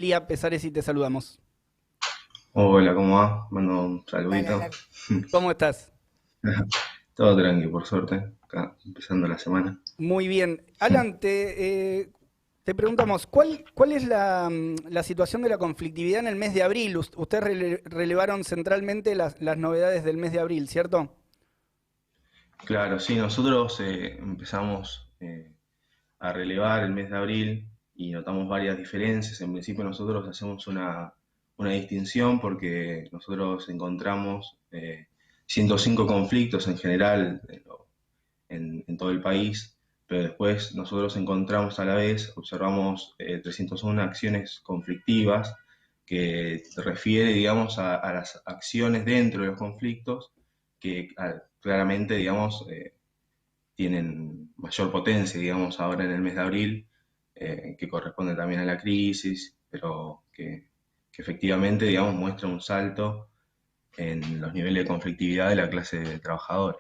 Lía Pesares y te saludamos. Hola, ¿cómo va? Mando un Hola, saludito. Alan. ¿Cómo estás? Todo tranqui, por suerte. Acá, empezando la semana. Muy bien. Alan, te preguntamos, ¿cuál es la situación de la conflictividad en el mes de abril? Ustedes relevaron centralmente las novedades del mes de abril, ¿cierto? Claro, sí, nosotros empezamos a relevar el mes de abril y notamos varias diferencias. En principio nosotros hacemos una distinción porque nosotros encontramos 105 conflictos en general en todo el país, pero después nosotros encontramos a la vez, observamos 301 acciones conflictivas que refiere, digamos, a las acciones dentro de los conflictos que claramente, digamos, tienen mayor potencia, digamos, ahora en el mes de abril, que corresponde también a la crisis, pero que efectivamente, digamos, muestra un salto en los niveles de conflictividad de la clase trabajadora.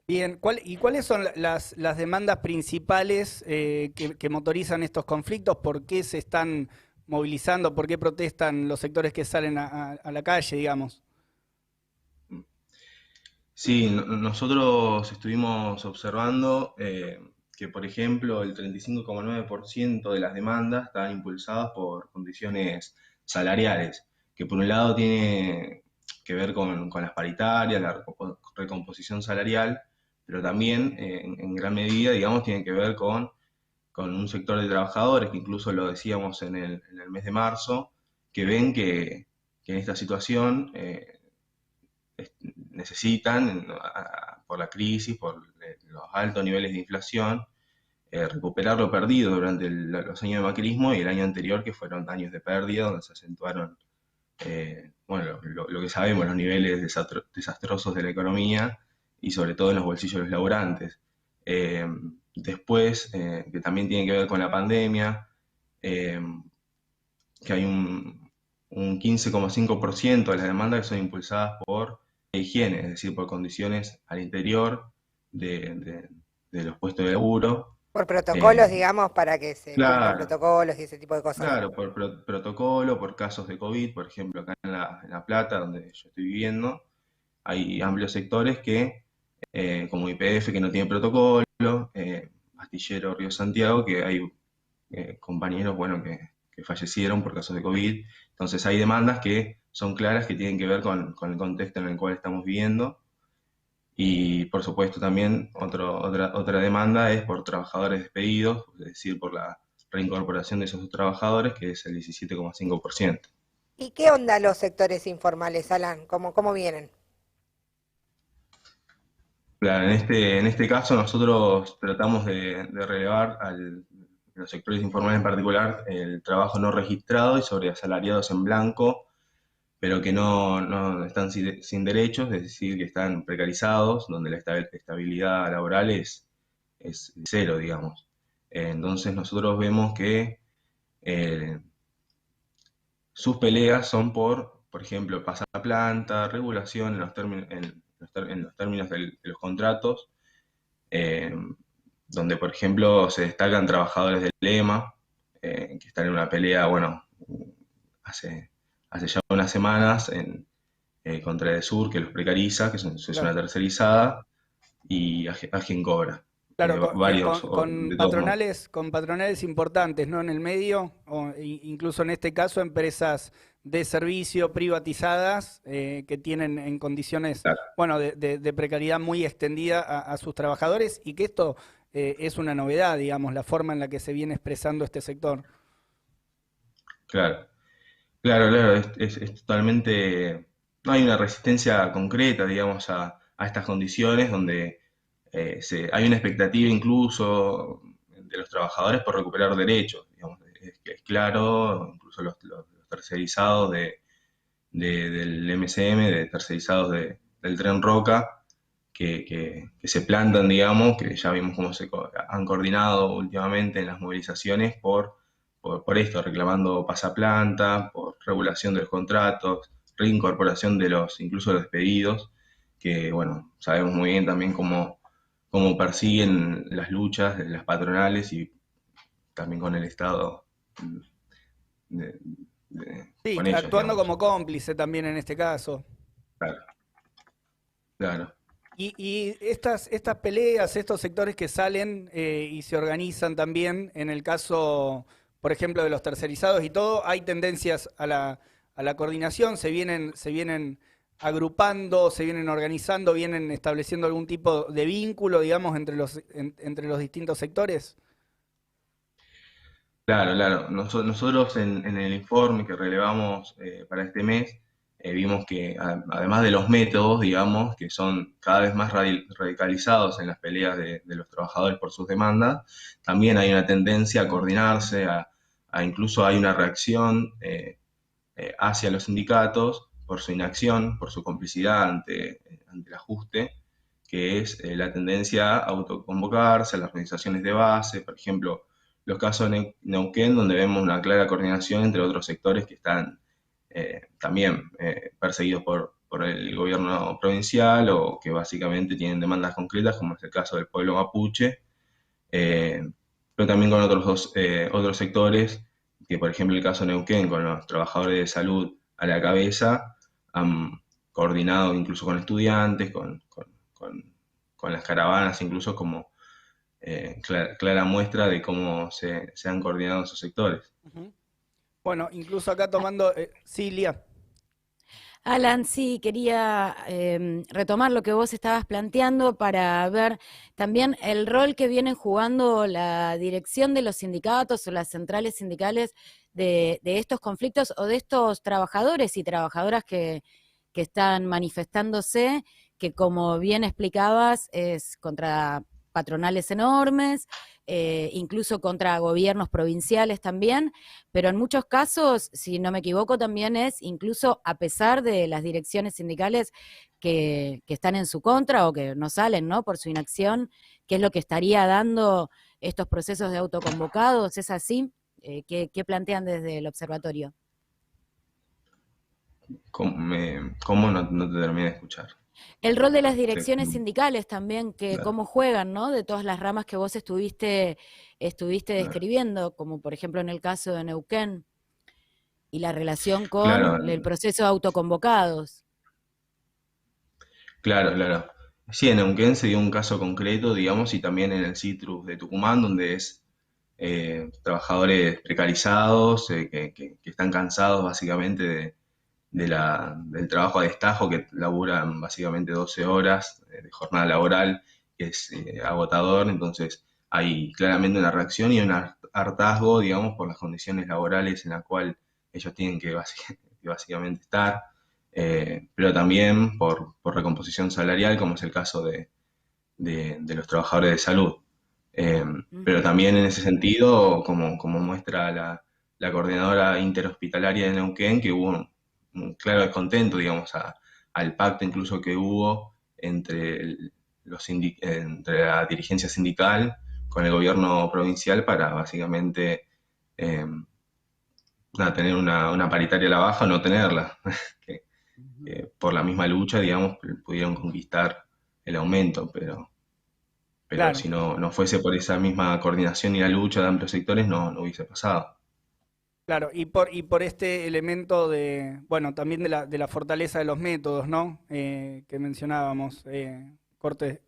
Bien, ¿y cuáles son las demandas principales que motorizan estos conflictos? ¿Por qué se están movilizando? ¿Por qué protestan los sectores que salen a la calle, digamos? Sí, nosotros estuvimos observando que, por ejemplo, el 35,9% de las demandas estaban impulsadas por condiciones salariales, que por un lado tiene que ver con las paritarias, la recomposición salarial, pero también en gran medida, digamos, tiene que ver con un sector de trabajadores, que incluso lo decíamos en el mes de marzo, que ven que en esta situación necesitan, por la crisis, por los altos niveles de inflación, recuperar lo perdido durante los años de macrismo y el año anterior, que fueron años de pérdida, donde se acentuaron, bueno, lo que sabemos, los niveles desastrosos de la economía y sobre todo en los bolsillos de los laburantes. Eh, Después, que también tiene que ver con la pandemia, eh, que hay un 15,5% de las demandas que son impulsadas por higiene, es decir, por condiciones al interior de, de- de los puestos de laburo. Por Eh, protocolos, digamos, para que se cumplan claro, protocolos y ese tipo de cosas. claro, por protocolo, por casos de COVID, por ejemplo, acá en La Plata, donde yo estoy viviendo, hay amplios sectores que, como YPF, que no tiene protocolo, Astillero Río Santiago, que hay compañeros, bueno, que fallecieron por casos de COVID. Entonces hay demandas que son claras, que tienen que ver con el contexto en el cual estamos viviendo. Y por supuesto también otra demanda es por trabajadores despedidos, es decir, por la reincorporación de esos trabajadores, que es el 17,5%. ¿Y qué onda los sectores informales, Alan? ¿Cómo vienen? Claro, en este caso nosotros tratamos de relevar en los sectores informales en particular el trabajo no registrado y sobre asalariados en blanco, pero que no están sin derechos, es decir, que están precarizados, donde la estabilidad laboral es cero, digamos. Entonces nosotros vemos que eh, sus peleas son por ejemplo, pasaplanta, regulación en los términos de los contratos, eh, donde, por ejemplo, se destacan trabajadores del EMA, que están en una pelea, bueno, hace, hace ya unas semanas contra Edesur, que los precariza, que es una Claro. tercerizada, y Agen Cobra. Claro, Varios, con de todos modos. patronales importantes, ¿no? En el medio, incluso en este caso, empresas de servicio privatizadas que tienen en condiciones, Claro, bueno, de precariedad muy extendida a sus trabajadores y que esto es una novedad, digamos, la forma en la que se viene expresando este sector. claro, claro, es totalmente. No hay una resistencia concreta, digamos, a estas condiciones donde hay una expectativa incluso de los trabajadores por recuperar derechos, digamos, es claro, incluso los tercerizados del MCM, de tercerizados del Tren Roca, que se plantan, digamos, que ya vimos cómo han coordinado últimamente en las movilizaciones por esto, reclamando pasaplanta, por regulación de los contratos, reincorporación incluso de los despedidos, que bueno, sabemos muy bien también cómo persiguen las luchas de las patronales y también con el Estado de- Sí, con ellos, actuando digamos. como cómplice también en este caso. Claro, claro. Y estas peleas, estos sectores que salen y se organizan también, en el caso, por ejemplo, de los tercerizados y todo, hay tendencias a la coordinación, se vienen agrupando, se vienen organizando, vienen estableciendo algún tipo de vínculo, digamos, entre los distintos sectores. Claro, claro. Nosotros en el informe que relevamos para este mes, vimos que además de los métodos, digamos, que son cada vez más radicalizados en las peleas de los trabajadores por sus demandas, también hay una tendencia a coordinarse, a incluso hay una reacción hacia los sindicatos por su inacción, por su complicidad ante el ajuste, que es la tendencia a autoconvocarse a las organizaciones de base, por ejemplo, los casos de Neuquén, donde vemos una clara coordinación entre otros sectores que están también perseguidos por el gobierno provincial o que básicamente tienen demandas concretas, como es el caso del pueblo mapuche, eh, pero también con otros sectores, que por ejemplo el caso de Neuquén, con los trabajadores de salud a la cabeza, han coordinado incluso con estudiantes, con las caravanas, incluso como clara muestra de cómo se han coordinado esos sectores. Ujú. Bueno, incluso acá tomando, sí, Lía. Alan, sí, quería retomar lo que vos estabas planteando para ver también el rol que vienen jugando la dirección de los sindicatos o las centrales sindicales de estos conflictos o de estos trabajadores y trabajadoras que están manifestándose, que como bien explicabas es contra patronales enormes, incluso contra gobiernos provinciales también, pero en muchos casos, si no me equivoco, también es incluso a pesar de las direcciones sindicales que están en su contra o que no salen, ¿no? Por su inacción, ¿qué es lo que estaría dando estos procesos de autoconvocados? ¿Es así? ¿Qué plantean desde el observatorio? ¿Cómo no te terminé de escuchar? El rol de las Sí, direcciones sindicales también, que claro, cómo juegan, ¿no? De todas las ramas que vos estuviste claro. describiendo, como por ejemplo en el caso de Neuquén, y la relación con Claro, el proceso de autoconvocados. claro, claro. Sí, en Neuquén se dio un caso concreto, digamos, y también en el Citrus de Tucumán, donde es trabajadores precarizados, que están cansados básicamente del trabajo a destajo, que laburan básicamente 12 horas de jornada laboral, que es agotador, entonces hay claramente una reacción y un hartazgo, digamos, por las condiciones laborales en las cuales ellos tienen que que básicamente estar, pero también por recomposición salarial, como es el caso de los trabajadores de salud. Eh, pero Ujú. también en ese sentido, como muestra la coordinadora interhospitalaria de Neuquén, que hubo un claro descontento, digamos, al pacto incluso que hubo entre, entre la dirigencia sindical con el gobierno provincial para básicamente eh, nada, tener una paritaria a la baja o no tenerla, que, Ujú. que por la misma lucha, digamos, pudieron conquistar el aumento, pero Claro. si no fuese por esa misma coordinación y la lucha de amplios sectores, no hubiese pasado. Claro, y por este elemento de, bueno, también de la fortaleza de los métodos, ¿no? Que mencionábamos, cortes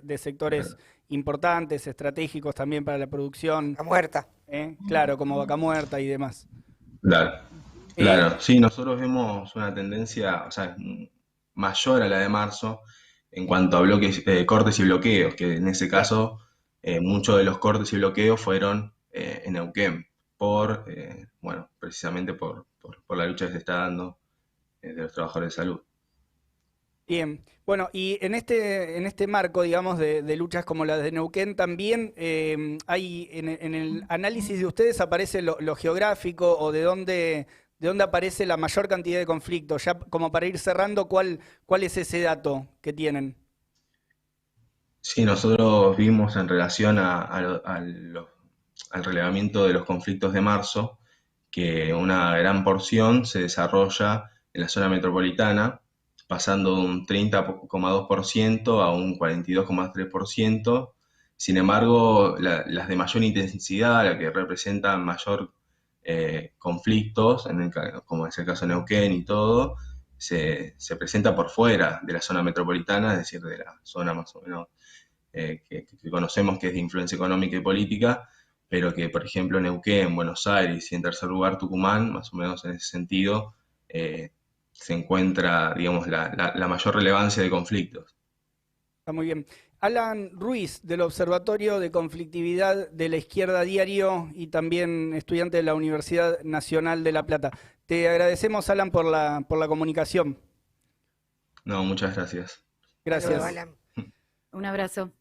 de sectores Claro, importantes, estratégicos también para la producción, La muerta. claro, como Vaca Muerta y demás. claro, Eh, claro. Sí, nosotros vemos una tendencia, o sea, mayor a la de marzo en cuanto a bloques, cortes y bloqueos, que en ese Bien, caso muchos de los cortes y bloqueos fueron en Neuquén, bueno, precisamente por la lucha que se está dando de los trabajadores de salud. bien. Bueno, y en este marco, digamos, de luchas como la de Neuquén, también hay, en el análisis de ustedes aparece lo geográfico o de dónde aparece la mayor cantidad de conflictos. Ya como para ir cerrando, cuál es ese dato que tienen? Sí, nosotros vimos en relación al relevamiento de los conflictos de marzo que una gran porción se desarrolla en la zona metropolitana, pasando de un 30,2% a un 42,3%. Sin embargo, las de mayor intensidad, las que representan mayor conflictos, como es el caso de Neuquén y todo, se presenta por fuera de la zona metropolitana, es decir, de la zona más o menos que conocemos que es de influencia económica y política, pero que, por ejemplo, Neuquén, Buenos Aires y en tercer lugar Tucumán, más o menos en ese sentido, se encuentra, digamos, la mayor relevancia de conflictos. Está muy bien. Alan Ruiz, del Observatorio de Conflictividad de la Izquierda Diario y también estudiante de la Universidad Nacional de La Plata. Te agradecemos, Alan, por la comunicación. No, muchas gracias. Hasta luego, Gracias. Alan. Un abrazo.